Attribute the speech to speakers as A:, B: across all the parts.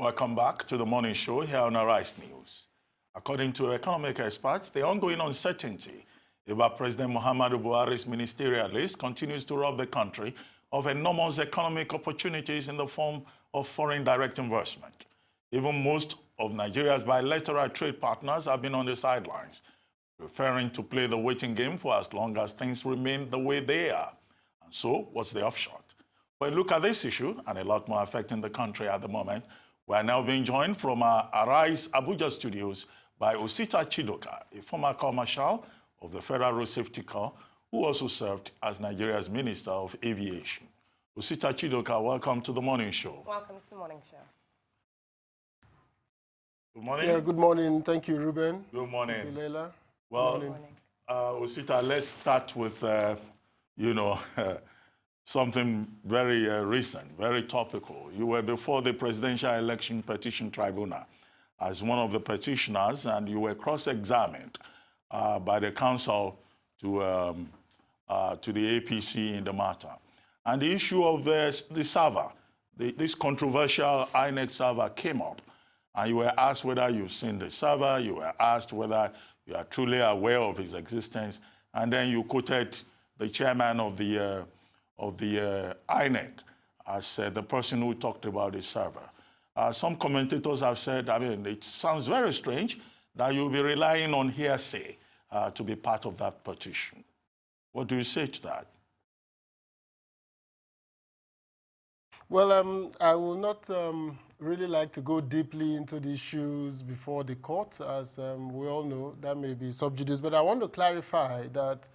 A: Welcome back to the morning show here on Arise News. According to economic experts, the ongoing uncertainty about President Muhammadu Buhari's ministerial list continues to rob the country of enormous economic opportunities in the form of foreign direct investment. Even most of Nigeria's bilateral trade partners have been on the sidelines, preferring to play the waiting game for as long as things remain the way they are. And so, what's the upshot? Well, look at this issue and a lot more affecting the country at the moment. We are now being joined from our Arise Abuja studios by Osita Chidoka, a former Corps Marshal of the Federal Road Safety Corps, who also served as Nigeria's Minister of Aviation. Osita Chidoka, welcome to the morning show.
B: Welcome to the morning show.
A: Good morning.
C: Yeah, good morning. Thank you, Ruben.
A: Good morning.
C: Thank you, Leila.
A: Well,
C: good morning.
A: Osita, let's start with, something very recent, very topical. You were before the Presidential Election Petition Tribunal as one of the petitioners, and you were cross-examined by the council to the APC in the matter. And the issue of the server, this controversial INEC server came up, and you were asked whether you've seen the server, you were asked whether you are truly aware of its existence, and then you quoted the chairman of the INEC as the person who talked about the server. Some commentators have said, it sounds very strange that you'll be relying on hearsay to be part of that petition. What do you say to that?
C: Well, I will not really like to go deeply into the issues before the court, as we all know, that may be sub judice. But I want to clarify that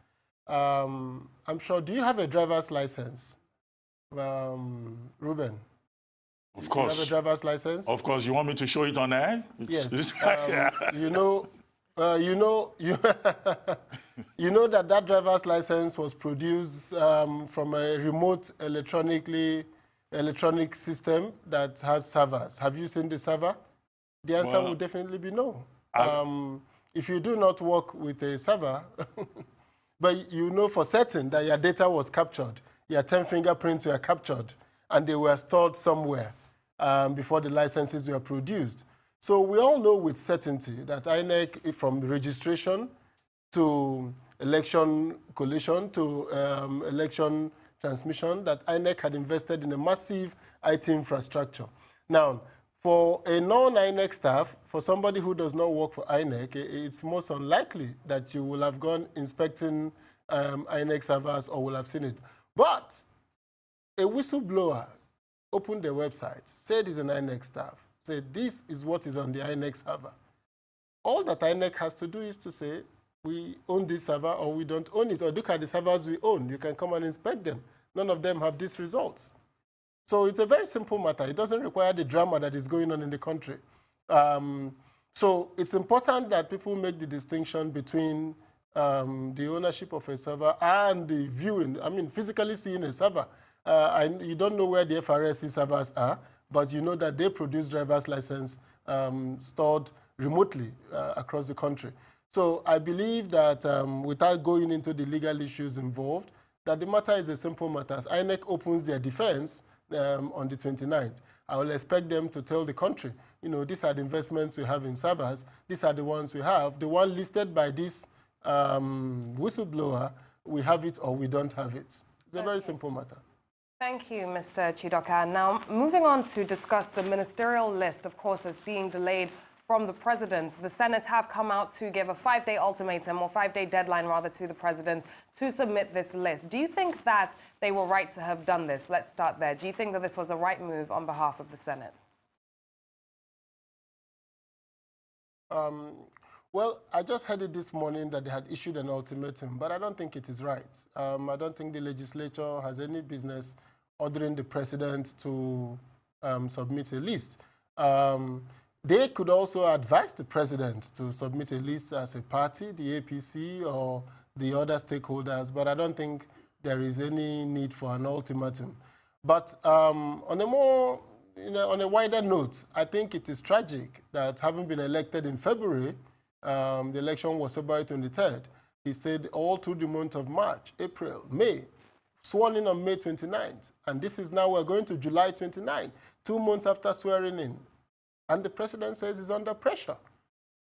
C: I'm sure, do you have a driver's license, Ruben?
A: Of course.
C: Do you have a driver's license?
A: Of course. You want me to show it on air?
C: Yes.
A: Yeah.
C: You know that driver's license was produced from a remote electronic system that has servers. Have you seen the server? The answer would definitely be no. If you do not work with a server, but you know for certain that your data was captured, your 10 fingerprints were captured, and they were stored somewhere before the licenses were produced. So we all know with certainty that INEC, from registration to election collation to election transmission, that INEC had invested in a massive IT infrastructure. Now, for a non-INEC staff, for somebody who does not work for INEC, it's most unlikely that you will have gone inspecting INEC servers or will have seen it. But a whistleblower opened the website, said he's an INEC staff, said this is what is on the INEC server. All that INEC has to do is to say, we own this server or we don't own it, or look at the servers we own. You can come and inspect them. None of them have these results. So it's a very simple matter. It doesn't require the drama that is going on in the country. So it's important that people make the distinction between the ownership of a server and the viewing. Physically seeing a server. You don't know where the FRSC servers are, but you know that they produce driver's license stored remotely across the country. So I believe that without going into the legal issues involved, that the matter is a simple matter. As INEC opens their defense on the 29th, I will expect them to tell the country, these are the investments we have in servers, these are the ones we have. The one listed by this whistleblower, we have it or we don't have it. It's a very simple matter.
B: Thank you, Mr. Chidoka. Now, moving on to discuss the ministerial list, of course, that's being delayed from the president. The Senate have come out to give a 5-day ultimatum, or 5-day deadline, rather, to the president to submit this list. Do you think that they were right to have done this? Let's start there. Do you think that this was a right move on behalf of the Senate?
C: Well, I just heard it this morning that they had issued an ultimatum, but I don't think it is right. I don't think the legislature has any business ordering the president to submit a list. They could also advise the president to submit a list as a party, the APC or the other stakeholders, but I don't think there is any need for an ultimatum. But on a wider note, I think it is tragic that having been elected in February, the election was February 23rd, he stayed all through the month of March, April, May, sworn in on May 29th. And this is now, we're going to July 29th, 2 months after swearing in. and the president says he's under pressure.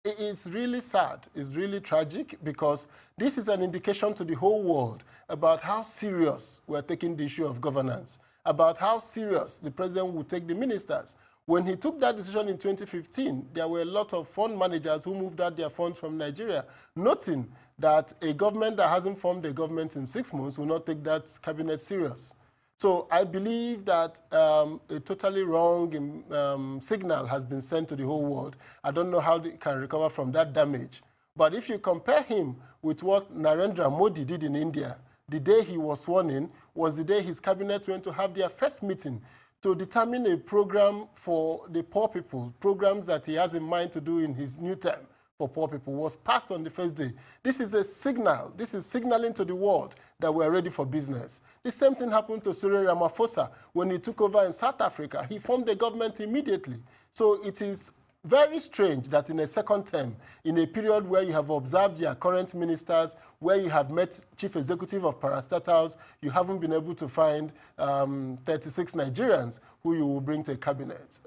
C: It's really sad, it's really tragic, because this is an indication to the whole world about how serious we're taking the issue of governance, about how serious the president will take the ministers. When he took that decision in 2015, there were a lot of fund managers who moved out their funds from Nigeria, noting that a government that hasn't formed a government in 6 months will not take that cabinet serious. So I believe that a totally wrong signal has been sent to the whole world. I don't know how they can recover from that damage. But if you compare him with what Narendra Modi did in India, the day he was sworn in was the day his cabinet went to have their first meeting to determine a program for the poor people, programs that he has in mind to do in his new term for poor people, was passed on the first day. This is a signal. This is signaling to the world that we're ready for business. The same thing happened to Cyril Ramaphosa when he took over in South Africa. He formed a government immediately. So it is very strange that in a second term, in a period where you have observed your current ministers, where you have met chief executive of parastatals, you haven't been able to find 36 Nigerians who you will bring to a cabinet.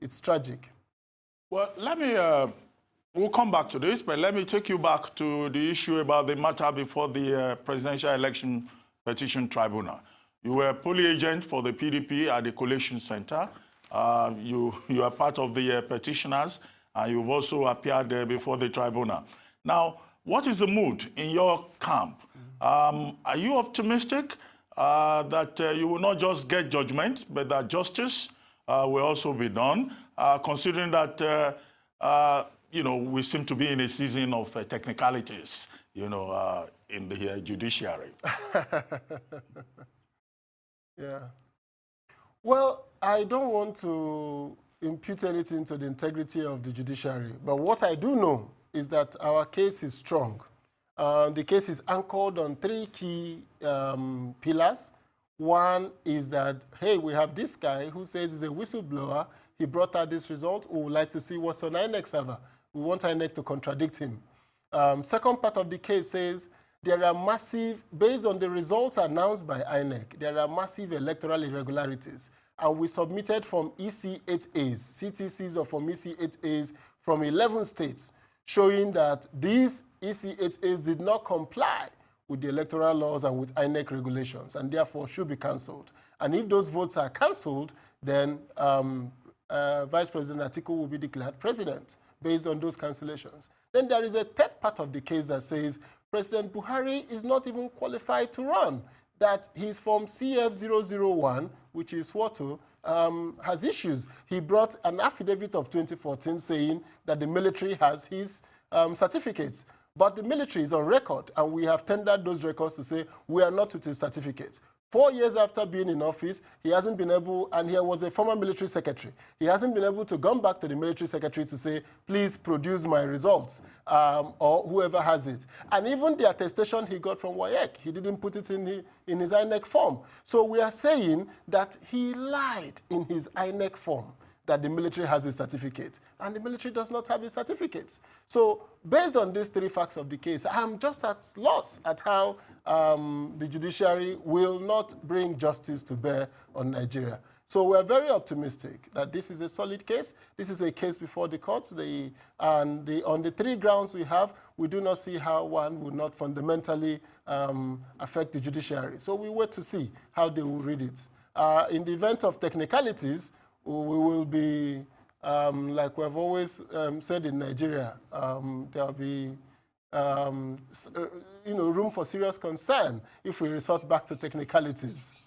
C: It's tragic.
A: Well, let me, we'll come back to this, but let me take you back to the issue about the matter before the Presidential Election Petition Tribunal. You were a polling agent for the PDP at the Collation Center. You are part of the petitioners, and you've also appeared before the tribunal. Now, what is the mood in your camp? Are you optimistic that you will not just get judgment, but that justice will also be done, considering that you know, we seem to be in a season of technicalities, you know, in the judiciary?
C: Yeah. Well, I don't want to impute anything to the integrity of the judiciary, but what I do know is that our case is strong. The case is anchored on 3 key pillars. One is that, hey, we have this guy who says he's a whistleblower. He brought out this result. We would like to see what's on INEC server. We want INEC to contradict him. Second part of the case says there are massive, based on the results announced by INEC, there are massive electoral irregularities. And we submitted from EC8As, CTCs or from EC8As from 11 states, showing that these EC8As did not comply with the electoral laws and with INEC regulations, and therefore should be cancelled. And if those votes are cancelled, then Vice President Atiku will be declared president based on those cancellations. Then there is a third part of the case that says President Buhari is not even qualified to run, that he's from CF001, which is SWOTO, has issues. He brought an affidavit of 2014 saying that the military has his certificates. But the military is on record, and we have tendered those records to say we are not with his certificates. 4 years after being in office, he hasn't been able, and he was a former military secretary, he hasn't been able to come back to the military secretary to say, please produce my results, or whoever has it. And even the attestation he got from WAEC, he didn't put it in his INEC form. So we are saying that he lied in his INEC form, that the military has a certificate, and the military does not have a certificate. So based on these 3 facts of the case, I'm just at loss at how the judiciary will not bring justice to bear on Nigeria. So we're very optimistic that this is a solid case. This is a case before the courts. On the 3 grounds we have, we do not see how one would not fundamentally affect the judiciary. So we wait to see how they will read it. In the event of technicalities, we will be, like we've always said in Nigeria, there'll be room for serious concern if we resort back to technicalities.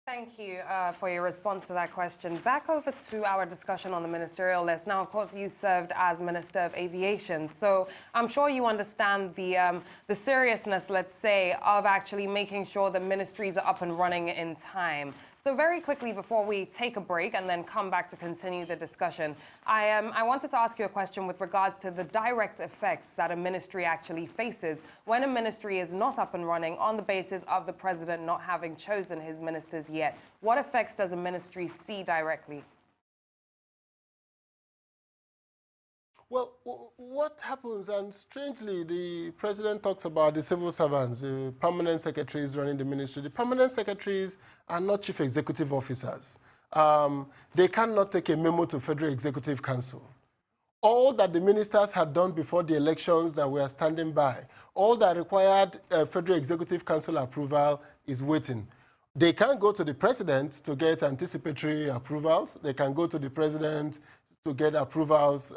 B: Thank you for your response to that question. Back over to our discussion on the ministerial list. Now, of course, you served as Minister of Aviation, so I'm sure you understand the seriousness, let's say, of actually making sure the ministries are up and running in time. So very quickly, before we take a break and then come back to continue the discussion, I wanted to ask you a question with regards to the direct effects that a ministry actually faces when a ministry is not up and running on the basis of the president not having chosen his ministers yet. What effects does a ministry see directly?
C: Well, what happens, and strangely, the president talks about the civil servants, the permanent secretaries running the ministry. The permanent secretaries are not chief executive officers. they cannot take a memo to Federal Executive Council. All that the ministers had done before the elections that we are standing by, all that required Federal Executive Council approval is waiting. They can't go to the president to get anticipatory approvals. They can go to the president to get approvals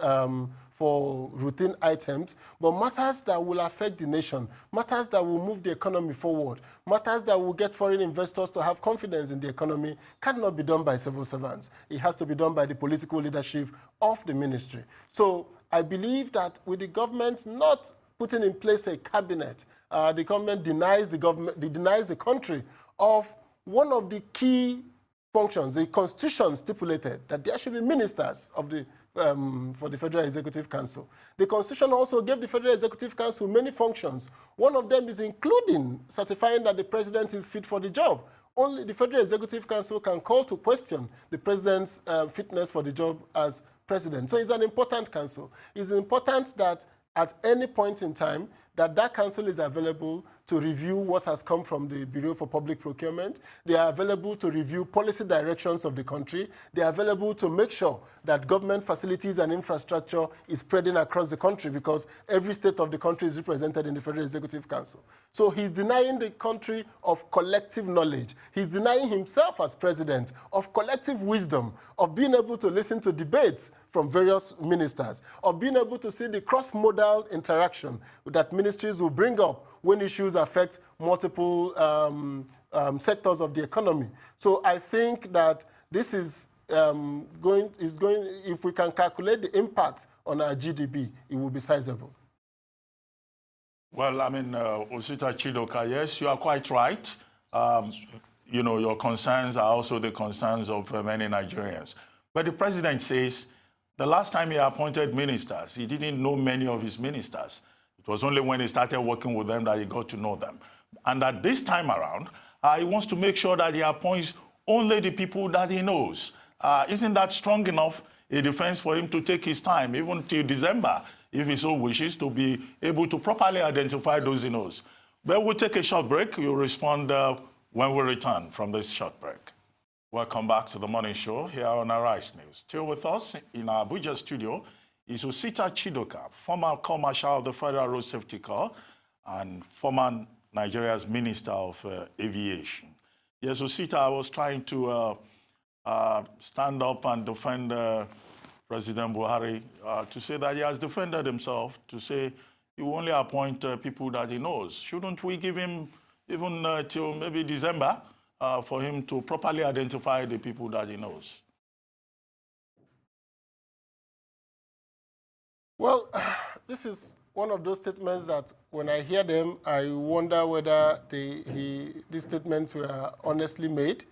C: for routine items, but matters that will affect the nation, matters that will move the economy forward, matters that will get foreign investors to have confidence in the economy cannot be done by civil servants. It has to be done by the political leadership of the ministry. So I believe that with the government not putting in place a cabinet, the government denies the country of one of the key functions. The Constitution stipulated that there should be ministers of the for the Federal Executive Council. The Constitution also gave the Federal Executive Council many functions. One of them is including certifying that the president is fit for the job. Only the Federal Executive Council can call to question the president's fitness for the job as president. So it's an important council. It's important that at any point in time, that council is available to review what has come from the Bureau for Public Procurement. They are available to review policy directions of the country. They are available to make sure that government facilities and infrastructure is spreading across the country, because every state of the country is represented in the Federal Executive Council. So he's denying the country of collective knowledge. He's denying himself as president of collective wisdom, of being able to listen to debates from various ministers, of being able to see the cross-modal interaction that ministries will bring up when issues affect multiple sectors of the economy. So I think that this is going, if we can calculate the impact on our GDP, it will be sizable.
A: Well, I mean, Osita Chidoka, yes, you are quite right. You know, your concerns are also the concerns of many Nigerians. But the president says the last time he appointed ministers, he didn't know many of his ministers. It was only when he started working with them that he got to know them. And at this time around, he wants to make sure that he appoints only the people that he knows. Isn't that strong enough a defense for him to take his time, even till December, if he so wishes, to be able to properly identify those he knows? But we'll take a short break. You'll respond when we return from this short break. Welcome back to the morning show here on Arise News. Still with us in our Abuja studio is Osita Chidoka, former Corps Marshal of the Federal Road Safety Corps and former Nigeria's Minister of Aviation. Yes, Osita, I was trying to stand up and defend President Buhari, to say that he has defended himself, to say he will only appoint people that he knows. Shouldn't we give him even till maybe December for him to properly identify the people that he knows?
C: Well, this is one of those statements that when I hear them, I wonder whether these statements were honestly made,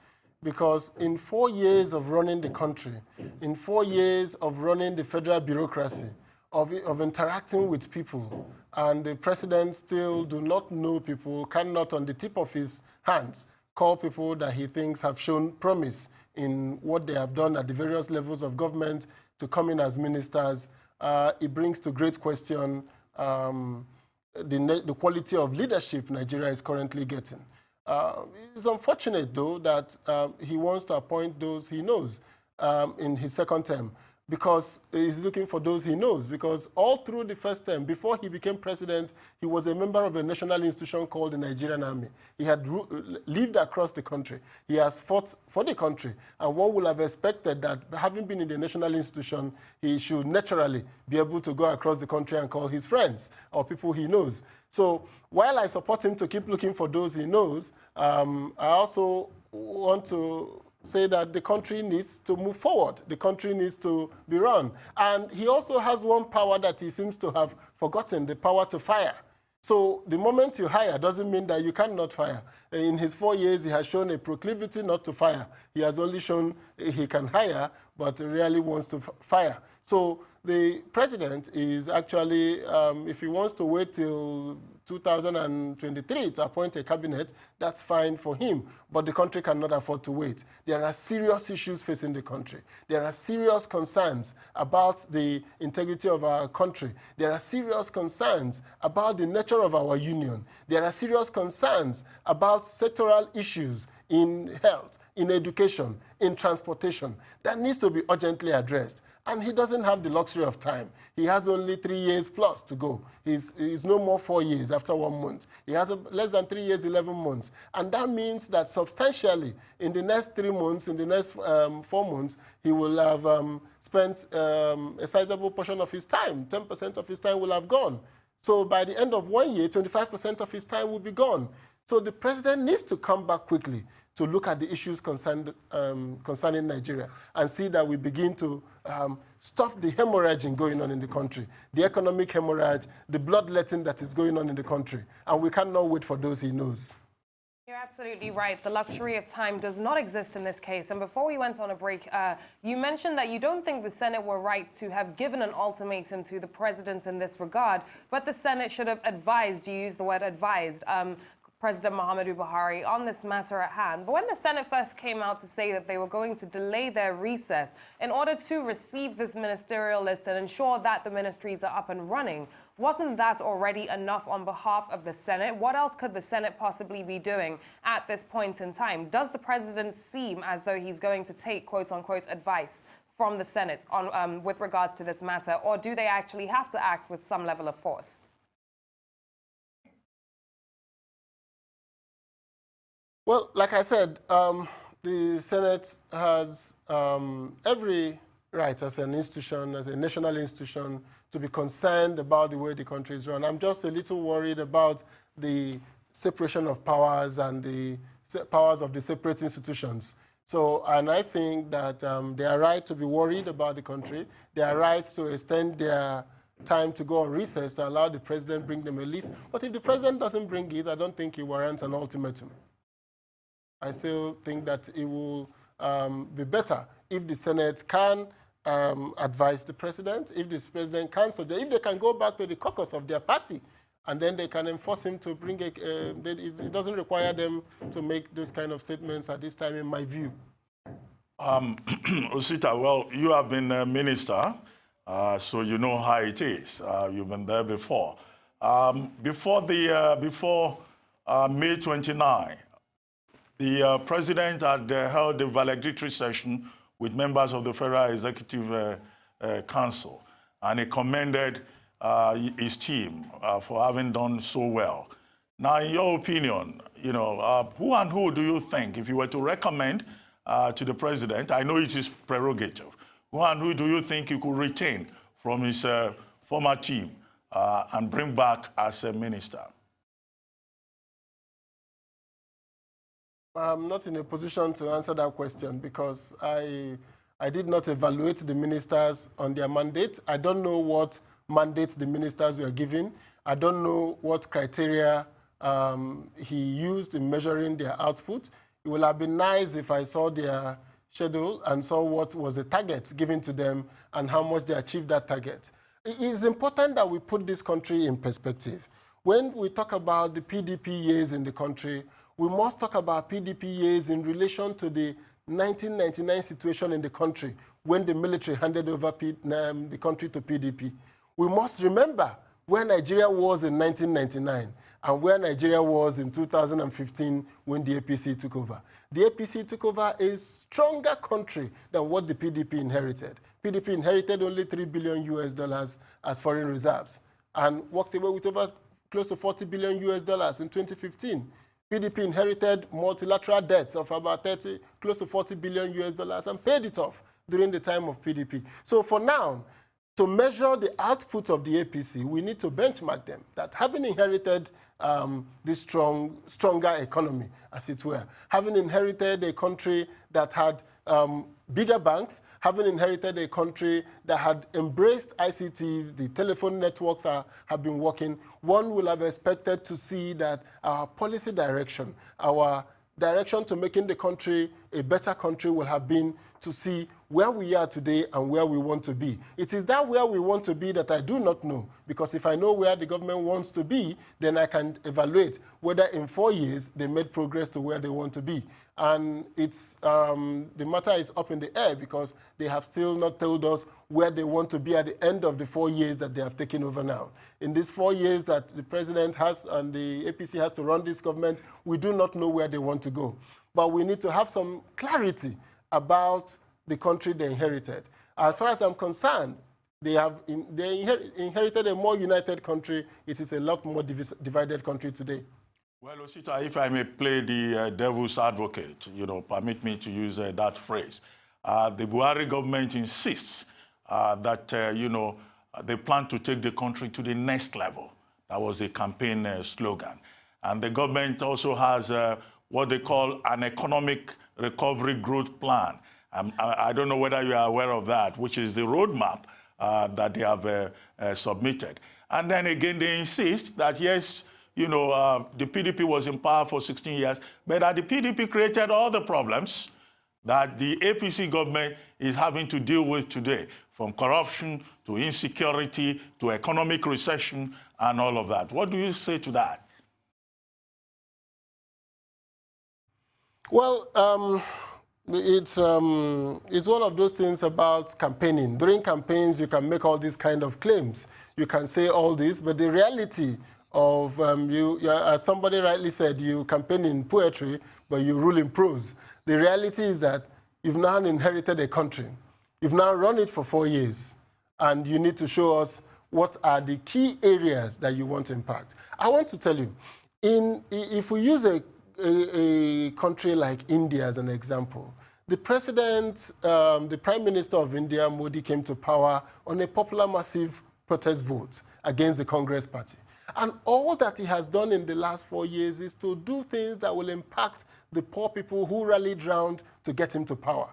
C: because in 4 years of running the country, in 4 years of running the federal bureaucracy, of interacting with people, and the president still do not know people, cannot on the tip of his hands call people that he thinks have shown promise in what they have done at the various levels of government to come in as ministers, it brings to great question the quality of leadership Nigeria is currently getting. It's unfortunate, though, that he wants to appoint those he knows in his second term, because he's looking for those he knows, because all through the first term, before he became president, he was a member of a national institution called the Nigerian Army. He had lived across the country. He has fought for the country, and one would have expected that, having been in the national institution, he should naturally be able to go across the country and call his friends or people he knows. So while I support him to keep looking for those he knows, I also want to say that the country needs to move forward. The country needs to be run. And he also has one power that he seems to have forgotten, the power to fire. So the moment you hire doesn't mean that you cannot fire. In his 4 years, he has shown a proclivity not to fire. He has only shown he can hire, but rarely wants to fire. So the president is actually, if he wants to wait till 2023 to appoint a cabinet, that's fine for him, but the country cannot afford to wait. There are serious issues facing the country. There are serious concerns about the integrity of our country. There are serious concerns about the nature of our union. There are serious concerns about sectoral issues in health, in education, in transportation that needs to be urgently addressed. And he doesn't have the luxury of time. He has only 3 years plus to go. He's no more 4 years after 1 month. He has less than 3 years, 11 months. And that means that substantially in the next 3 months, in the next 4 months, he will have spent a sizable portion of his time. 10% of his time will have gone. So by the end of 1 year, 25% of his time will be gone. So the president needs to come back quickly to look at the issues concerning Nigeria and see that we begin to stop the hemorrhaging going on in the country, the economic hemorrhage, the bloodletting that is going on in the country. And we cannot wait for those he knows.
B: You're absolutely right. The luxury of time does not exist in this case. And before we went on a break, you mentioned that you don't think the Senate were right to have given an ultimatum to the president in this regard, but the Senate should have advised, you used the word advised, President Muhammadu Buhari on this matter at hand. But when the Senate first came out to say that they were going to delay their recess in order to receive this ministerial list and ensure that the ministries are up and running, wasn't that already enough on behalf of the Senate? What else could the Senate possibly be doing at this point in time? Does the president seem as though he's going to take quote-unquote advice from the Senate on, with regards to this matter, or do they actually have to act with some level of force?
C: Well, like I said, the Senate has every right as an institution, as a national institution, to be concerned about the way the country is run. I'm just a little worried about the separation of powers and the powers of the separate institutions. So, and I think that they are right to be worried about the country. They are right to extend their time to go on recess to allow the president bring them a list. But if the president doesn't bring it, I don't think it warrants an ultimatum. I still think that it will be better if the Senate can advise the president, if the president can suggest, if they can go back to the caucus of their party, and then they can enforce him to bring it doesn't require them to make those kind of statements at this time, in my view.
A: Osita, well, you have been a minister, so you know how it is. You've been there before. Before May 29, the president had held a valedictory session with members of the Federal Executive Council, and he commended his team for having done so well. Now, in your opinion, you know, who and who do you think, if you were to recommend to the president, I know it's his prerogative, who and who do you think you could retain from his former team and bring back as a minister?
C: I'm not in a position to answer that question because I did not evaluate the ministers on their mandate. I don't know what mandates the ministers were given. I don't know what criteria he used in measuring their output. It would have been nice if I saw their schedule and saw what was the target given to them and how much they achieved that target. It is important that we put this country in perspective. When we talk about the PDP years in the country, we must talk about PDP years in relation to the 1999 situation in the country when the military handed over the country to PDP. We must remember where Nigeria was in 1999 and where Nigeria was in 2015 when the APC took over. The APC took over a stronger country than what the PDP inherited. PDP inherited only $3 billion as foreign reserves and walked away with over close to $40 billion in 2015. PDP inherited multilateral debts of about close to $40 billion and paid it off during the time of PDP. So for now, to measure the output of the APC, we need to benchmark them, that having inherited this stronger economy, as it were, having inherited a country that had bigger banks, having inherited a country that had embraced ICT, the telephone networks have been working, one will have expected to see that our policy direction, our direction to making the country a better country will have been to see where we are today and where we want to be. It is that where we want to be that I do not know, because if I know where the government wants to be, then I can evaluate whether in 4 years they made progress to where they want to be. And it's, the matter is up in the air because they have still not told us where they want to be at the end of the 4 years that they have taken over now. In these 4 years that the president has and the APC has to run this government, we do not know where they want to go. but we need to have some clarity about the country they inherited. As far as I'm concerned, they inherited a more united country. It is a lot more divided country today.
A: Well, Osita, if I may play the devil's advocate, permit me to use that phrase. The Buhari government insists that, they plan to take the country to the next level. That was the campaign slogan. And the government also has what they call an economic recovery growth plan. I don't know whether you are aware of that, which is the roadmap that they have submitted. And then again, they insist that, yes, the PDP was in power for 16 years, but that the PDP created all the problems that the APC government is having to deal with today, from corruption to insecurity to economic recession and all of that. What do you say to that?
C: Well, it's one of those things about campaigning. During campaigns, you can make all these kind of claims. You can say all this, but the reality of as somebody rightly said, you campaign in poetry, but you rule in prose. The reality is that you've now inherited a country. You've now run it for 4 years, and you need to show us what are the key areas that you want to impact. I want to tell you, if we use a country like India as an example, the president, the Prime Minister of India, Modi, came to power on a popular massive protest vote against the Congress party. And all that he has done in the last 4 years is to do things that will impact the poor people who rallied round to get him to power.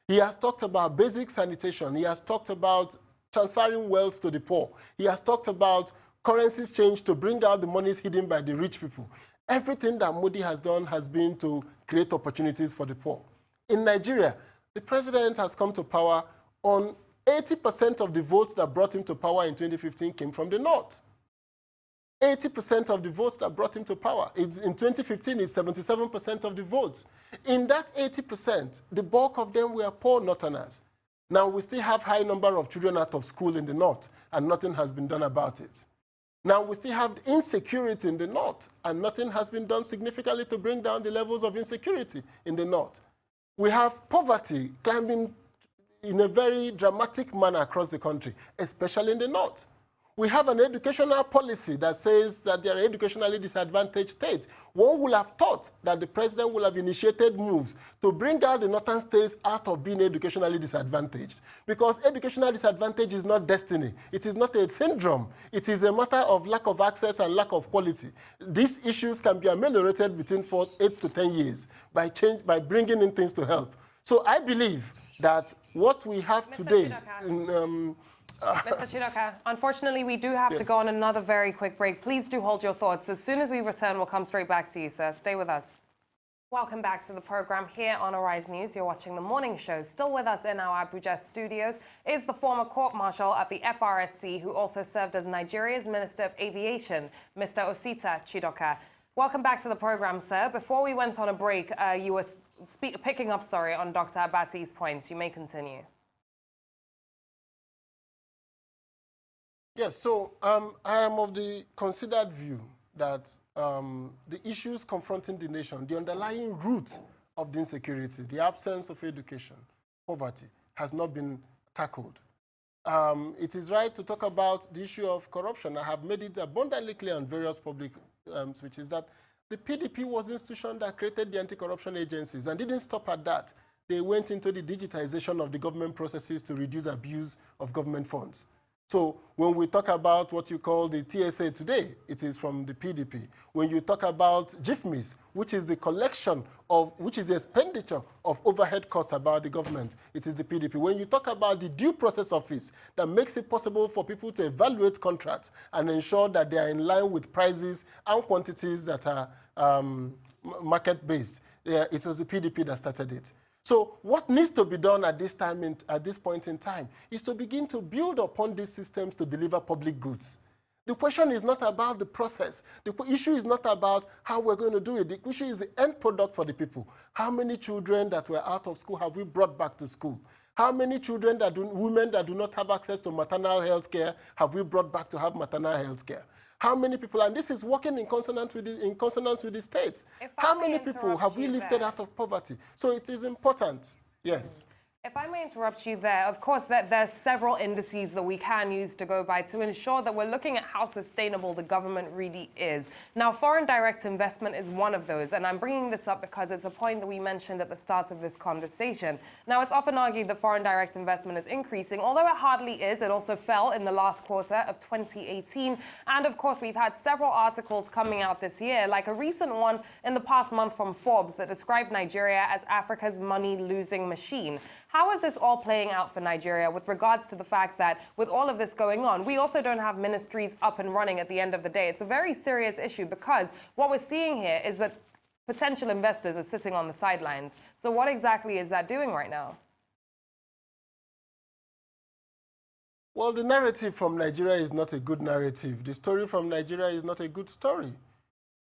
C: He has talked about basic sanitation. He has talked about transferring wealth to the poor. He has talked about currencies change to bring out the monies hidden by the rich people. Everything that Modi has done has been to create opportunities for the poor. In Nigeria, the president has come to power on 80% of the votes that brought him to power in 2015 came from the north. 80% of the votes that brought him to power. In 2015, it's 77% of the votes. In that 80%, the bulk of them were poor northerners. Now, we still have high number of children out of school in the north, and nothing has been done about it. Now, we still have insecurity in the north, and nothing has been done significantly to bring down the levels of insecurity in the north. We have poverty climbing in a very dramatic manner across the country, especially in the north. We have an educational policy that says that they are educationally disadvantaged states. One would have thought that the president would have initiated moves to bring out the northern states out of being educationally disadvantaged. Because educational disadvantage is not destiny. It is not a syndrome. It is a matter of lack of access and lack of quality. These issues can be ameliorated within 8 to 10 years by bringing in things to help. So I believe that what we have today...
B: Mr. Chidoka, unfortunately, we do have to go on another very quick break. Please do hold your thoughts. As soon as we return, we'll come straight back to you, sir. Stay with us. Welcome back to the program here on Arise News. You're watching the morning show. Still with us in our Abuja studios is the former court marshal of the FRSC, who also served as Nigeria's Minister of Aviation, Mr. Osita Chidoka. Welcome back to the program, sir. Before we went on a break, you were picking up, on Dr. Abati's points. You may continue.
C: Yes, so I am of the considered view that the issues confronting the nation, the underlying root of the insecurity, the absence of education, poverty, has not been tackled. It is right to talk about the issue of corruption. I have made it abundantly clear on various public switches that the PDP was the institution that created the anti-corruption agencies and didn't stop at that. They went into the digitization of the government processes to reduce abuse of government funds. So when we talk about what you call the TSA today, it is from the PDP. When you talk about GIFMIS, which is the collection of, which is the expenditure of overhead costs about the government, it is the PDP. When you talk about the due process office that makes it possible for people to evaluate contracts and ensure that they are in line with prices and quantities that are market-based, it was the PDP that started it. So what needs to be done at this point in time is to begin to build upon these systems to deliver public goods. The question is not about the process. The issue is not about how we're going to do it. The issue is the end product for the people. How many children that were out of school have we brought back to school? How many children women that do not have access to maternal health care have we brought back to have maternal health care? How many people, and this is working in consonance with the states, how many people have we lifted out of poverty? So it is important, yes.
B: If I may interrupt you there, of course, there's several indices that we can use to go by to ensure that we're looking at how sustainable the government really is. Now, foreign direct investment is one of those, and I'm bringing this up because it's a point that we mentioned at the start of this conversation. Now, it's often argued that foreign direct investment is increasing, although it hardly is. It also fell in the last quarter of 2018. And of course, we've had several articles coming out this year, like a recent one in the past month from Forbes that described Nigeria as Africa's money-losing machine. How is this all playing out for Nigeria with regards to the fact that with all of this going on, we also don't have ministries up and running at the end of the day? It's a very serious issue because what we're seeing here is that potential investors are sitting on the sidelines. So what exactly is that doing right now?
C: Well, the narrative from Nigeria is not a good narrative. The story from Nigeria is not a good story.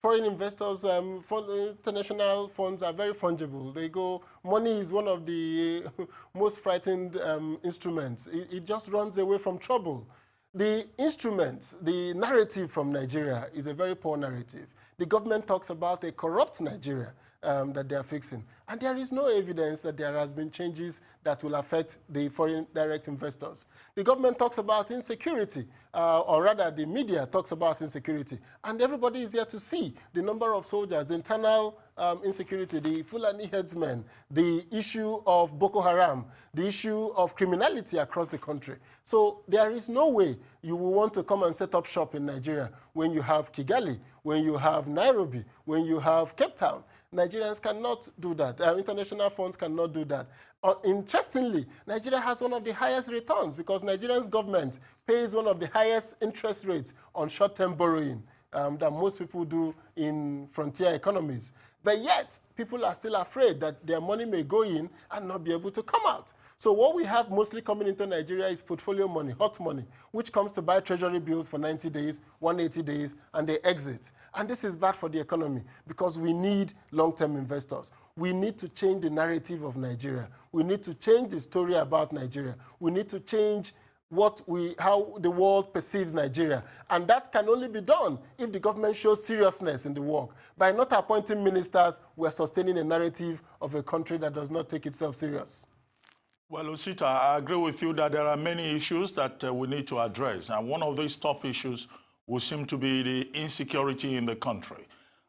C: Foreign investors, international funds are very fungible. They go, money is one of the most frightened instruments. It just runs away from trouble. The instruments, the narrative from Nigeria is a very poor narrative. The government talks about a corrupt Nigeria that they are fixing. And there is no evidence that there has been changes that will affect the foreign direct investors. The government talks about insecurity, or rather the media talks about insecurity. And everybody is there to see the number of soldiers, the internal insecurity, the Fulani herdsmen, the issue of Boko Haram, the issue of criminality across the country. So there is no way you will want to come and set up shop in Nigeria when you have Kigali, when you have Nairobi, when you have Cape Town. Nigerians cannot do that. International funds cannot do that. Interestingly, Nigeria has one of the highest returns because Nigeria's government pays one of the highest interest rates on short-term borrowing that most people do in frontier economies. But yet, people are still afraid that their money may go in and not be able to come out. So what we have mostly coming into Nigeria is portfolio money, hot money, which comes to buy treasury bills for 90 days, 180 days, and they exit. And this is bad for the economy because we need long-term investors. We need to change the narrative of Nigeria. We need to change the story about Nigeria. We need to change how the world perceives Nigeria. And that can only be done if the government shows seriousness in the work. By not appointing ministers, we're sustaining a narrative of a country that does not take itself serious.
A: Well, Osita, I agree with you that there are many issues that we need to address. And one of these top issues will seem to be the insecurity in the country.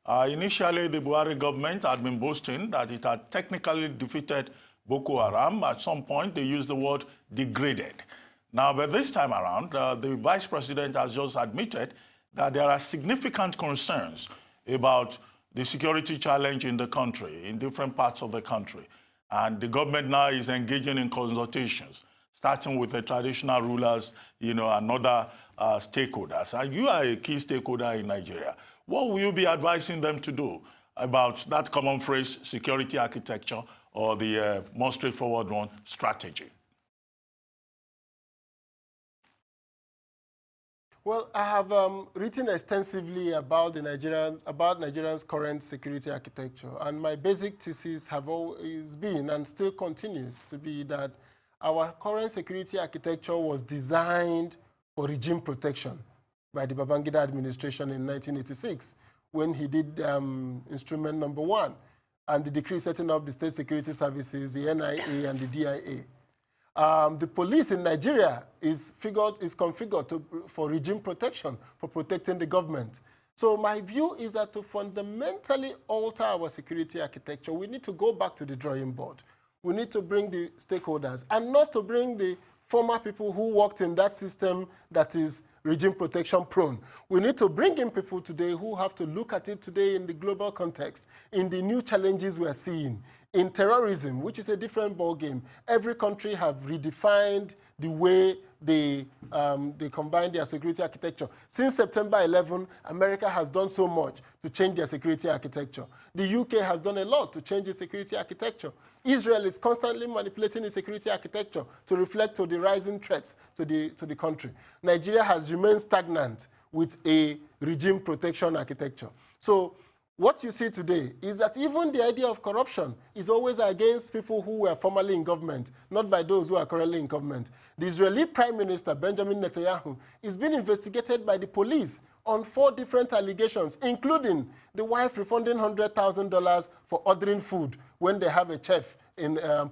A: Initially, the Buhari government had been boasting that it had technically defeated Boko Haram. At some point, they used the word degraded. Now, but this time around, the vice president has just admitted that there are significant concerns about the security challenge in the country, in different parts of the country. And the government now is engaging in consultations, starting with the traditional rulers, and other stakeholders. And you are a key stakeholder in Nigeria. What will you be advising them to do about that common phrase, security architecture, or the more straightforward one, strategy?
C: Well, I have written extensively about Nigeria's current security architecture, and my basic thesis have always been, and still continues to be, that our current security architecture was designed for regime protection by the Babangida administration in 1986, when he did instrument number 1, and the decree setting up the state security services, the NIA and the DIA. The police in Nigeria is configured for regime protection, for protecting the government. So my view is that to fundamentally alter our security architecture, we need to go back to the drawing board. We need to bring the stakeholders, and not to bring the former people who worked in that system that is regime protection prone. We need to bring in people today who have to look at it today in the global context, in the new challenges we are seeing. In terrorism, which is a different ballgame, every country have redefined the way they combine their security architecture. Since September 11, America has done so much to change their security architecture. The UK has done a lot to change its security architecture. Israel is constantly manipulating its security architecture to reflect to the rising threats to the country. Nigeria has remained stagnant with a regime protection architecture. So what you see today is that even the idea of corruption is always against people who were formerly in government, not by those who are currently in government. The Israeli Prime Minister, Benjamin Netanyahu, is being investigated by the police on 4 different allegations, including the wife refunding $100,000 for ordering food when they have a chef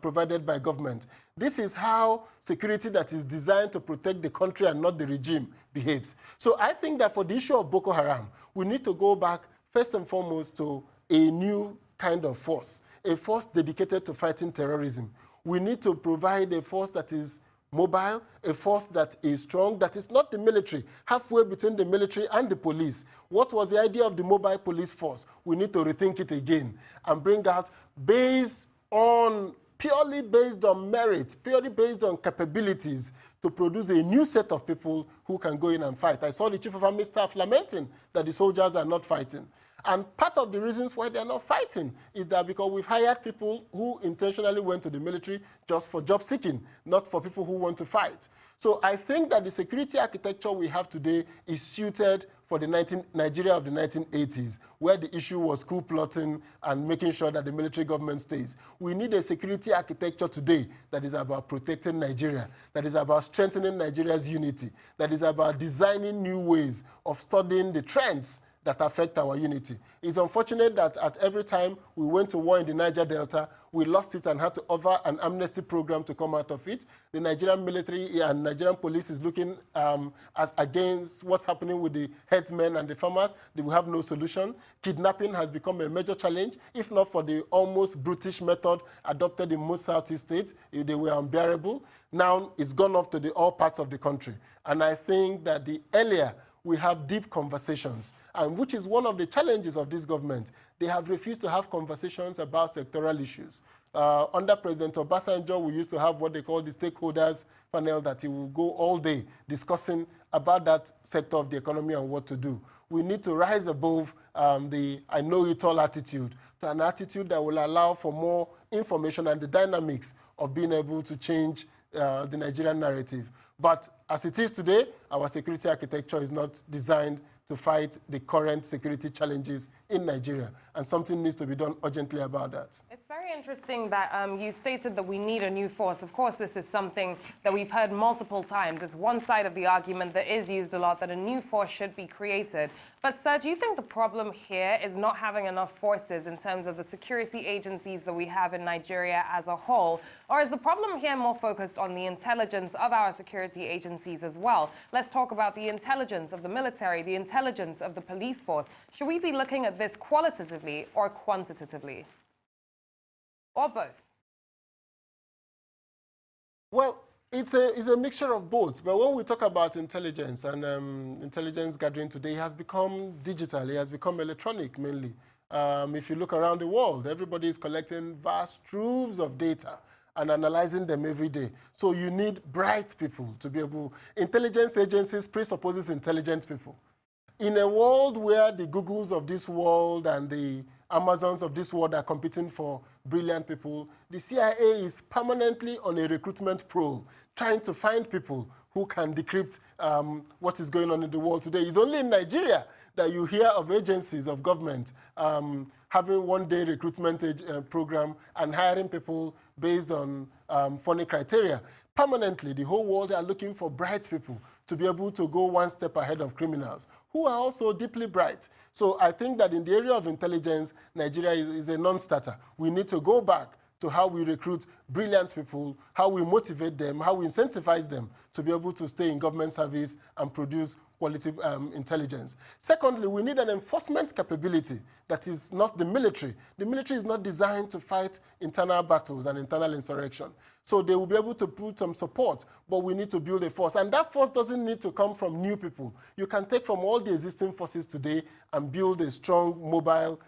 C: provided by government. This is how security that is designed to protect the country and not the regime behaves. So I think that for the issue of Boko Haram, we need to go back first and foremost to a new kind of force, a force dedicated to fighting terrorism. We need to provide a force that is mobile, a force that is strong, that is not the military, halfway between the military and the police. What was the idea of the mobile police force? We need to rethink it again and bring out purely based on merit, purely based on capabilities, to produce a new set of people who can go in and fight. I saw the Chief of Army Staff lamenting that the soldiers are not fighting. And part of the reasons why they're not fighting is that because we've hired people who intentionally went to the military just for job seeking, not for people who want to fight. So I think that the security architecture we have today is suited for the Nigeria of the 1980s, where the issue was coup plotting and making sure that the military government stays. We need a security architecture today that is about protecting Nigeria, that is about strengthening Nigeria's unity, that is about designing new ways of studying the trends that affect our unity. It's unfortunate that at every time we went to war in the Niger Delta, we lost it and had to offer an amnesty program to come out of it. The Nigerian military and Nigerian police is looking as against what's happening with the herdsmen and the farmers. They will have no solution. Kidnapping has become a major challenge. If not for the almost brutish method adopted in most Southeast states, they were unbearable. Now it's gone off to all parts of the country. And I think that the earlier we have deep conversations, and which is one of the challenges of this government. They have refused to have conversations about sectoral issues. Under President Obasanjo, we used to have what they call the stakeholders panel that he will go all day discussing about that sector of the economy and what to do. We need to rise above the I know it all attitude to an attitude that will allow for more information and the dynamics of being able to change the Nigerian narrative. But as it is today, our security architecture is not designed to fight the current security challenges in Nigeria, and something needs to be done urgently about that.
B: It's very interesting that you stated that we need a new force. Of course, this is something that we've heard multiple times. There's one side of the argument that is used a lot, that a new force should be created. But, sir, do you think the problem here is not having enough forces in terms of the security agencies that we have in Nigeria as a whole? Or is the problem here more focused on the intelligence of our security agencies as well? Let's talk about the intelligence of the military, the intelligence of the police force. Should we be looking at this qualitatively or quantitatively? Or both?
C: Well, it's a mixture of both. But when we talk about intelligence and intelligence gathering today, it has become digital. It has become electronic mainly. If you look around the world, everybody is collecting vast troves of data and analyzing them every day. So you need bright people to be able. Intelligence agencies presupposes intelligent people. In a world where the Googles of this world and the Amazons of this world are competing for brilliant people, the CIA is permanently on a recruitment prowl, trying to find people who can decrypt what is going on in the world today. It's only in Nigeria that you hear of agencies of government having one-day recruitment program and hiring people based on funny criteria. Permanently, the whole world are looking for bright people to be able to go one step ahead of criminals who are also deeply bright. So I think that in the area of intelligence, Nigeria is a non-starter. We need to go back to how we recruit brilliant people, how we motivate them, how we incentivize them to be able to stay in government service and produce quality intelligence. Secondly, we need an enforcement capability that is not the military. The military is not designed to fight internal battles and internal insurrection. So they will be able to put some support, but we need to build a force. And that force doesn't need to come from new people. You can take from all the existing forces today and build a strong, mobile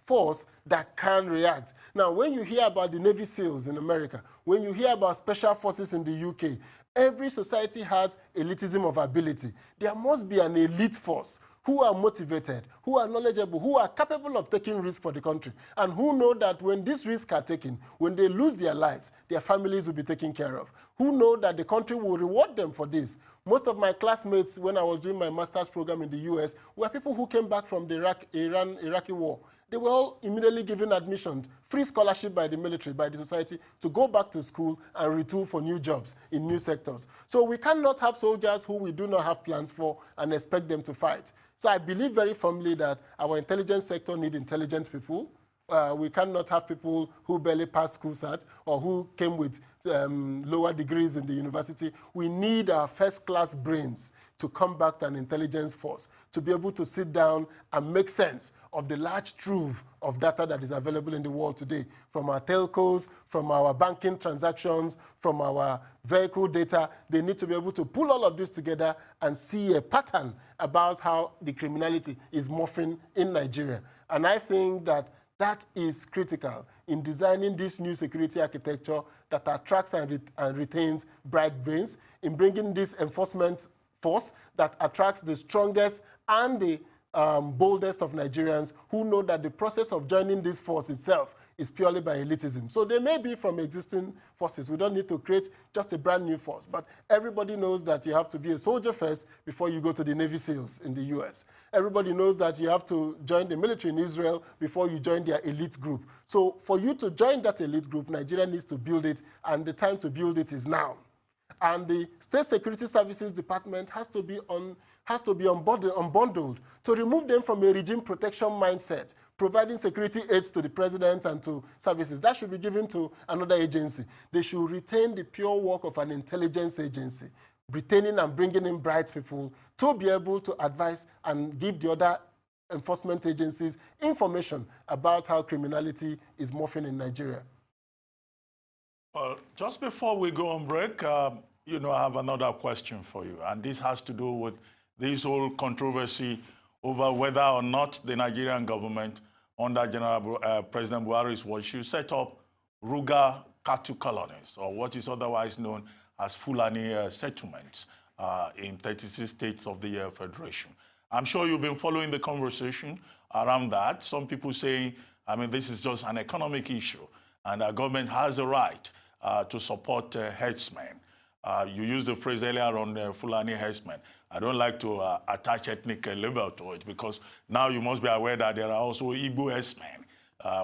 C: force that can react. Now, when you hear about the Navy SEALs in America, when you hear about special forces in the UK, every society has elitism of ability. There must be an elite force who are motivated, who are knowledgeable, who are capable of taking risks for the country, and who know that when these risks are taken, when they lose their lives, their families will be taken care of. who know that the country will reward them for this. Most of my classmates, when I was doing my master's program in the US, were people who came back from the Iraqi war. They were all immediately given admission, free scholarship by the military, by the society, to go back to school and retool for new jobs in new sectors. So we cannot have soldiers who we do not have plans for and expect them to fight. So I believe very firmly that our intelligence sector needs intelligent people. We cannot have people who barely passed school SAT or who came with lower degrees in the university. We need our first-class brains to come back to an intelligence force, to be able to sit down and make sense of the large trove of data that is available in the world today, from our telcos, from our banking transactions, from our vehicle data. They need to be able to pull all of this together and see a pattern about how the criminality is morphing in Nigeria. And I think that that is critical in designing this new security architecture that attracts and retains bright brains, in bringing this enforcement force that attracts the strongest and the boldest of Nigerians who know that the process of joining this force itself is purely by elitism. So they may be from existing forces. We don't need to create just a brand new force. But everybody knows that you have to be a soldier first before you go to the Navy SEALs in the US. Everybody knows that you have to join the military in Israel before you join their elite group. So for you to join that elite group, Nigeria needs to build it, and the time to build it is now. And the State Security Services Department has to be unbundled to remove them from a regime protection mindset, providing security aids to the president and to services. That should be given to another agency. They should retain the pure work of an intelligence agency, retaining and bringing in bright people to be able to advise and give the other enforcement agencies information about how criminality is morphing in Nigeria.
A: Well, just before we go on break, I have another question for you, and this has to do with this whole controversy over whether or not the Nigerian government, under President Buhari's watch, should set up Ruga cattle colonies, or what is otherwise known as Fulani settlements in 36 states of the Federation. I'm sure you've been following the conversation around that. Some people say, this is just an economic issue, and our government has the right to support herdsmen. You used the phrase earlier on Fulani herdsmen. I don't like to attach ethnic label to it, because now you must be aware that there are also Igbo herdsmen,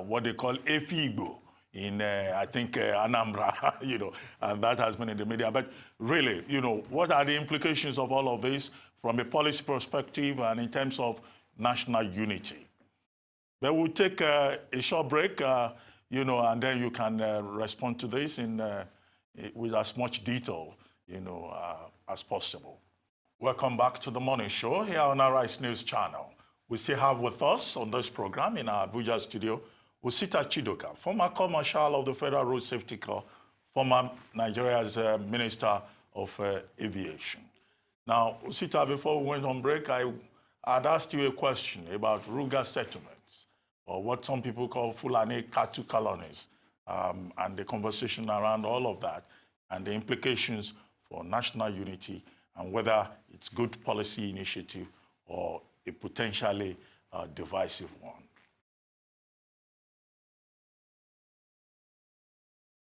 A: what they call Efi-Igbo in, I think, Anambra, and that has been in the media. But really, what are the implications of all of this from a policy perspective and in terms of national unity? Then we'll take a short break, and then you can respond to this with as much detail, as possible. Welcome back to the morning show here on our Rice News channel. We still have with us on this program in our Abuja studio, Osita Chidoka, former Corps Marshal of the Federal Road Safety Corps, former Nigeria's Minister of Aviation. Now, Osita, before we went on break, I had asked you a question about Ruga settlements, or what some people call Fulani cattle colonies, and the conversation around all of that, and the implications for national unity, and whether it's good policy initiative or a potentially divisive one.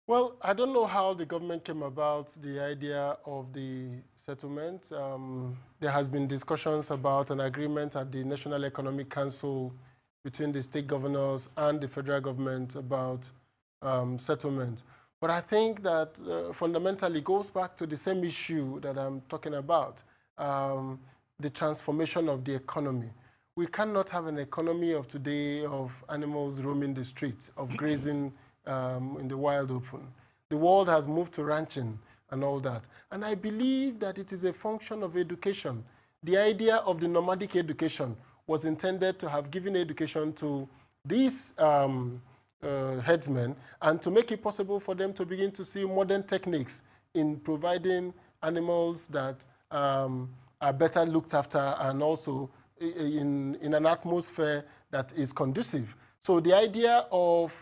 C: Well, I don't know how the government came about the idea of the settlement. There has been discussions about an agreement at the National Economic Council between the state governors and the federal government about settlement. But I think that fundamentally goes back to the same issue that I'm talking about, the transformation of the economy. We cannot have an economy of today of animals roaming the streets, of grazing in the wild open. The world has moved to ranching and all that. And I believe that it is a function of education. The idea of the nomadic education was intended to have given education to these herdsmen, and to make it possible for them to begin to see modern techniques in providing animals that are better looked after, and also in an atmosphere that is conducive. So the idea of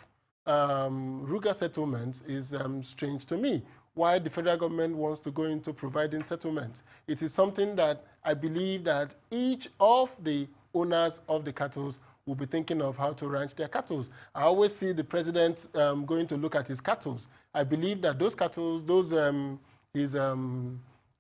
C: Ruga settlements is strange to me. Why the federal government wants to go into providing settlements? It is something that I believe that each of the owners of the cattle will be thinking of how to ranch their cattle. I always see the president going to look at his cattle. I believe that those cattle,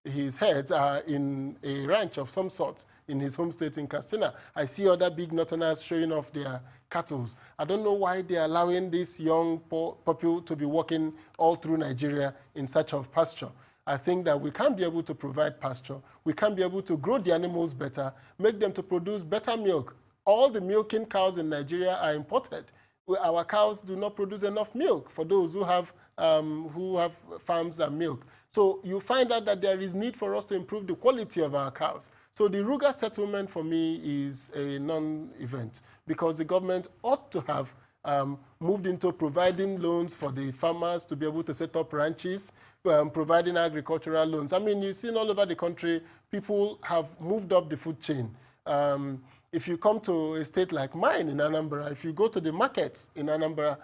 C: his heads are in a ranch of some sort in his home state in Katsina. I see other big northerners showing off their cattle. I don't know why they're allowing this young people to be walking all through Nigeria in search of pasture. I think that we can be able to provide pasture. We can be able to grow the animals better, make them to produce better milk. All the milking cows in Nigeria are imported. Our cows do not produce enough milk for those who have farms that milk. So you find out that there is need for us to improve the quality of our cows. So the Ruga settlement for me is a non-event because the government ought to have moved into providing loans for the farmers to be able to set up ranches, providing agricultural loans. I mean, you've seen all over the country, people have moved up the food chain. If you come to a state like mine in Anambra, if you go to the markets in Anambra,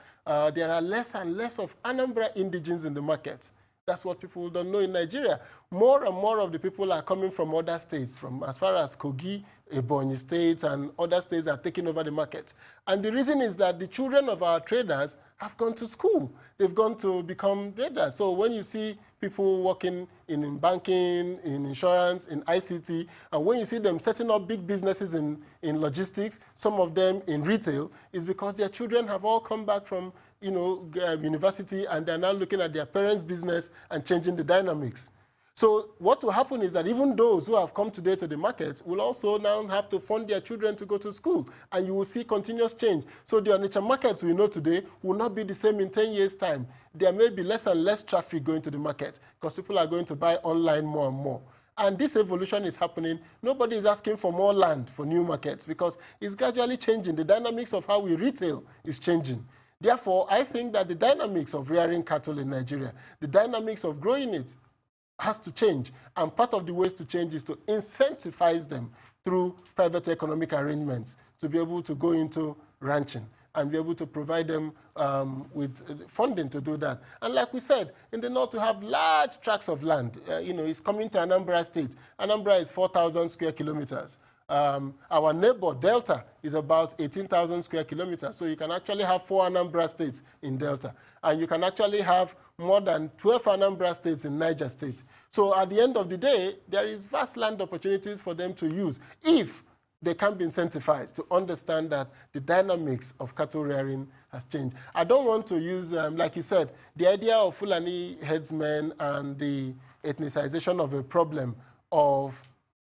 C: there are less and less of Anambra indigenes in the market. That's what people don't know in Nigeria. More and more of the people are coming from other states, from as far as Kogi, Ebonyi State, and other states are taking over the market. And the reason is that the children of our traders have gone to school. They've gone to become traders. So when you see people working in banking, in insurance, in ICT, and when you see them setting up big businesses in logistics, some of them in retail, is because their children have all come back from university, and they're now looking at their parents' business and changing the dynamics. So what will happen is that even those who have come today to the market will also now have to fund their children to go to school, and you will see continuous change. So the Onitsha market we know today will not be the same in 10 years' time. There may be less and less traffic going to the market because people are going to buy online more and more. And this evolution is happening. Nobody is asking for more land for new markets because it's gradually changing. The dynamics of how we retail is changing. Therefore, I think that the dynamics of rearing cattle in Nigeria, the dynamics of growing it, has to change. And part of the ways to change is to incentivize them through private economic arrangements to be able to go into ranching and be able to provide them with funding to do that. And like we said, in the north, to have large tracts of land. It's coming to Anambra State. Anambra is 4,000 square kilometers. Our neighbor, Delta, is about 18,000 square kilometers. So you can actually have 4 Anambra states in Delta. And you can actually have more than 12 Anambra states in Niger State. So at the end of the day, there is vast land opportunities for them to use if they can be incentivized to understand that the dynamics of cattle rearing has changed. I don't want to use, like you said, the idea of Fulani herdsmen and the ethnicization of a problem of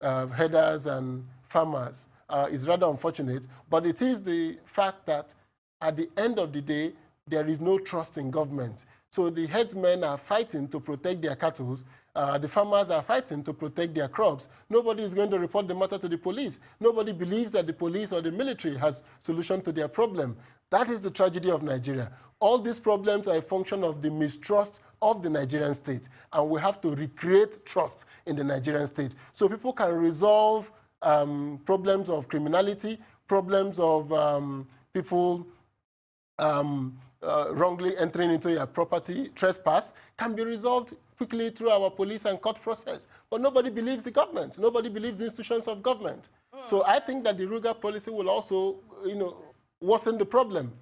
C: herders and farmers is rather unfortunate, but it is the fact that at the end of the day, there is no trust in government. So the herdsmen are fighting to protect their cattle. The farmers are fighting to protect their crops. Nobody is going to report the matter to the police. Nobody believes that the police or the military has solution to their problem. That is the tragedy of Nigeria. All these problems are a function of the mistrust of the Nigerian state, and we have to recreate trust in the Nigerian state so people can resolve problems of criminality, problems of people wrongly entering into your property, trespass, can be resolved quickly through our police and court process. But nobody believes the government. Nobody believes the institutions of government. So I think that the Ruga policy will also, worsen the problem.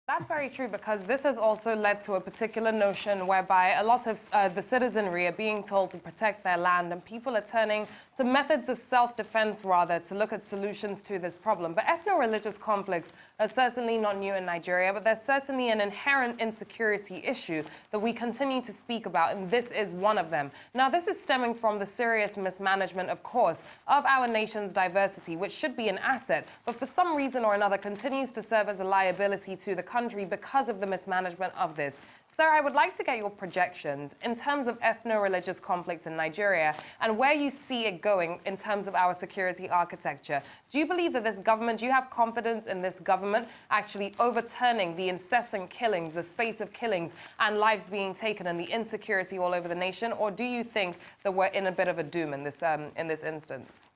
B: That's very true, because this has also led to a particular notion whereby a lot of the citizenry are being told to protect their land, and people are turning to methods of self-defense, rather, to look at solutions to this problem. But ethno-religious conflicts are certainly not new in Nigeria, but there's certainly an inherent insecurity issue that we continue to speak about, and this is one of them. Now, this is stemming from the serious mismanagement, of course, of our nation's diversity, which should be an asset, but for some reason or another continues to serve as a liability to the country because of the mismanagement of this. Sir, I would like to get your projections in terms of ethno-religious conflicts in Nigeria and where you see it going in terms of our security architecture. Do you believe that this government, do you have confidence in this government actually overturning the incessant killings, the space of killings and lives being taken and the insecurity all over the nation? Or do you think that we're in a bit of a doom in this instance?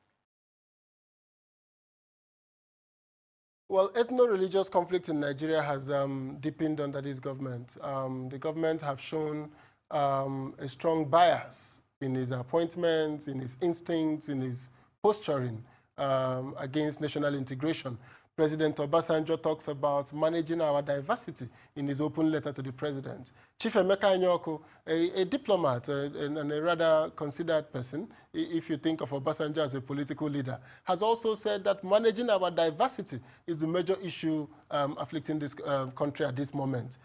C: Well, ethno-religious conflict in Nigeria has deepened under this government. The government have shown a strong bias in his appointments, in his instincts, in his posturing against national integration. President Obasanjo talks about managing our diversity in his open letter to the president. Chief Emeka Anyoko, a diplomat and a rather considered person, if you think of Obasanjo as a political leader, has also said that managing our diversity is the major issue afflicting this country at this moment.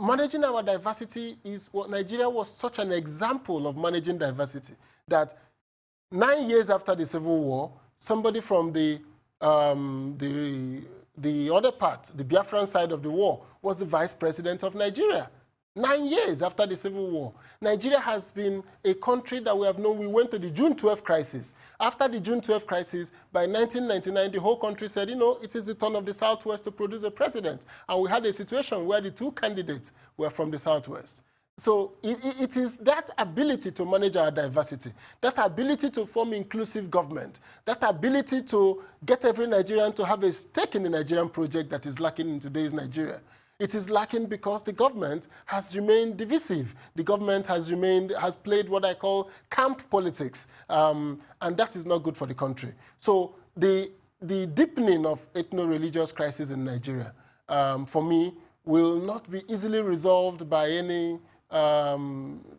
C: Managing our diversity is what Nigeria was such an example of managing diversity that 9 years after the Civil War, somebody from the other part, the Biafran side of the war, was the vice president of Nigeria. 9 years after the Civil War. Nigeria has been a country that we have known. We went to the June 12 crisis. After the June 12 crisis, by 1999, the whole country said, you know, it is the turn of the Southwest to produce a president. And we had a situation where the two candidates were from the Southwest. So it is that ability to manage our diversity, that ability to form inclusive government, that ability to get every Nigerian to have a stake in the Nigerian project that is lacking in today's Nigeria. It is lacking because the government has remained divisive. The government has played what I call camp politics, and that is not good for the country. So the deepening of ethno-religious crisis in Nigeria, for me, will not be easily resolved by any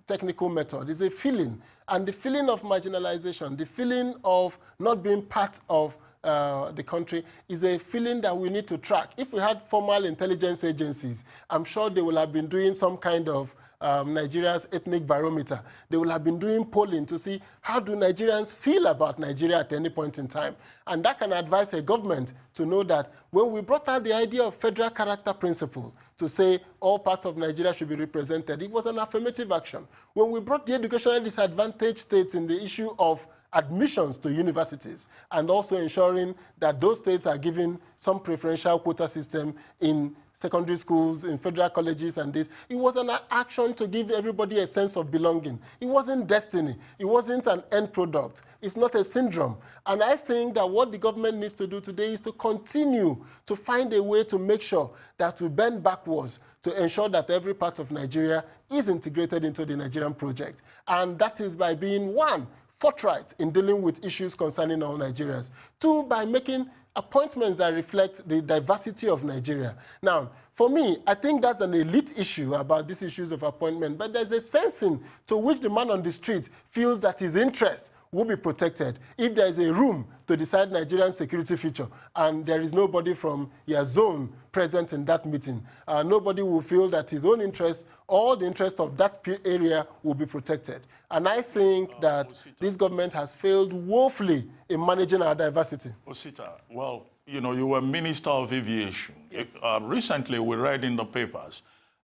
C: technical method. It's a feeling, and the feeling of marginalization, the feeling of not being part of the country is a feeling that we need to track. If we had formal intelligence agencies, I'm sure they will have been doing some kind of Nigeria's ethnic barometer. They will have been doing polling to see how do Nigerians feel about Nigeria at any point in time. And that can advise a government to know that when we brought out the idea of federal character principle to say all parts of Nigeria should be represented, it was an affirmative action. When we brought the educationally disadvantaged states in the issue of admissions to universities and also ensuring that those states are given some preferential quota system in secondary schools, in federal colleges and this. It was an action to give everybody a sense of belonging. It wasn't destiny. It wasn't an end product. It's not a syndrome. And I think that what the government needs to do today is to continue to find a way to make sure that we bend backwards to ensure that every part of Nigeria is integrated into the Nigerian project. And that is by being, one, forthright in dealing with issues concerning all Nigerians. Two, by making appointments that reflect the diversity of Nigeria. Now, for me, I think that's an elite issue about these issues of appointment, but there's a sensing to which the man on the street feels that his interest will be protected if there is a room to decide Nigerian security future and there is nobody from your zone present in that meeting. Nobody will feel that his own interest or the interest of that area will be protected. And I think that
A: Osita,
C: this government has failed woefully in managing our diversity.
A: Osita, well, you know, you were Minister of Aviation.
C: Yes.
A: Recently, we read in the papers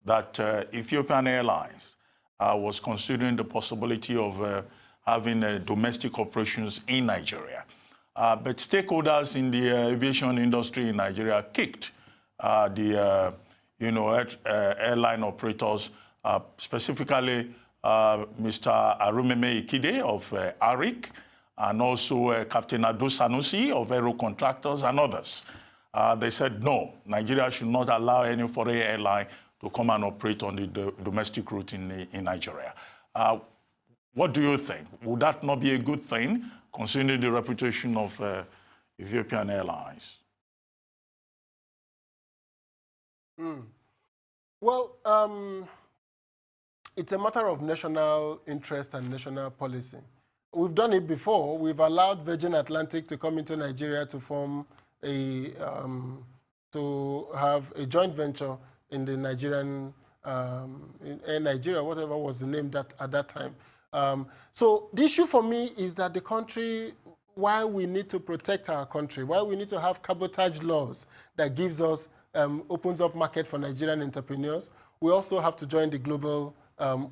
A: that Ethiopian Airlines was considering the possibility of having domestic operations in Nigeria. But stakeholders in the aviation industry in Nigeria kicked the airline operators, specifically Mr. Arumeme Ikide of ARIC, and also Captain Ado Sanusi of Aero Contractors and others. They said, no, Nigeria should not allow any foreign airline to come and operate on the domestic route in Nigeria. What do you think? Would that not be a good thing, considering the reputation of Ethiopian Airlines?
C: Well, it's a matter of national interest and national policy. We've done it before. We've allowed Virgin Atlantic to come into Nigeria to form to have a joint venture in the Nigerian, in Air Nigeria, whatever was the name at that time. So the issue for me is that the country, why we need to protect our country, why we need to have cabotage laws that gives us, opens up market for Nigerian entrepreneurs, we also have to join the global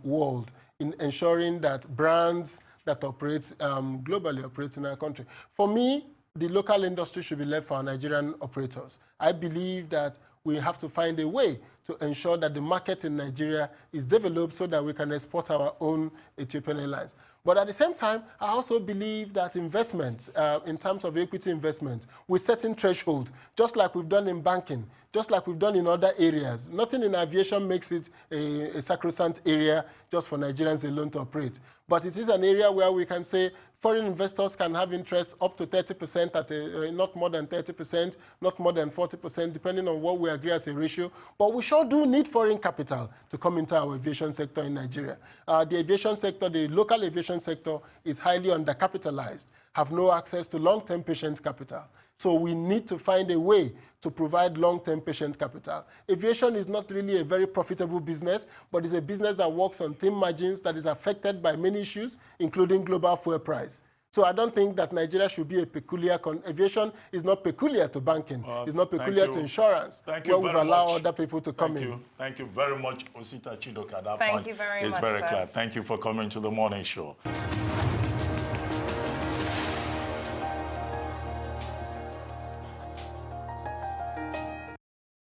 C: world in ensuring that brands that operate globally operate in our country. For me, the local industry should be left for our Nigerian operators. I believe that we have to find a way to ensure that the market in Nigeria is developed so that we can export our own Ethiopian Airlines. But at the same time, I also believe that investments, in terms of equity investment, with certain threshold, just like we've done in banking, just like we've done in other areas. Nothing in aviation makes it a sacrosanct area just for Nigerians alone to operate. But it is an area where we can say Foreign investors can have interest up to 30% at not more than 30%, not more than 40%, depending on what we agree as a ratio. But we sure do need foreign capital to come into our aviation sector in Nigeria. The aviation sector, the local aviation sector, is highly undercapitalized, have no access to long-term patient capital. So we need to find a way to provide long-term patient capital. Aviation is not really a very profitable business, but it's a business that works on thin margins, that is affected by many issues, including global fuel price. So I don't think that Nigeria should be a peculiar, aviation is not peculiar to banking. It's not peculiar to insurance, where we've allowed other people to come in.
A: Thank you very much, Osita Chidoka. That
B: Thank
A: point
B: you very
A: is
B: much,
A: very
B: sir.
A: clear. Thank you for coming to the morning show.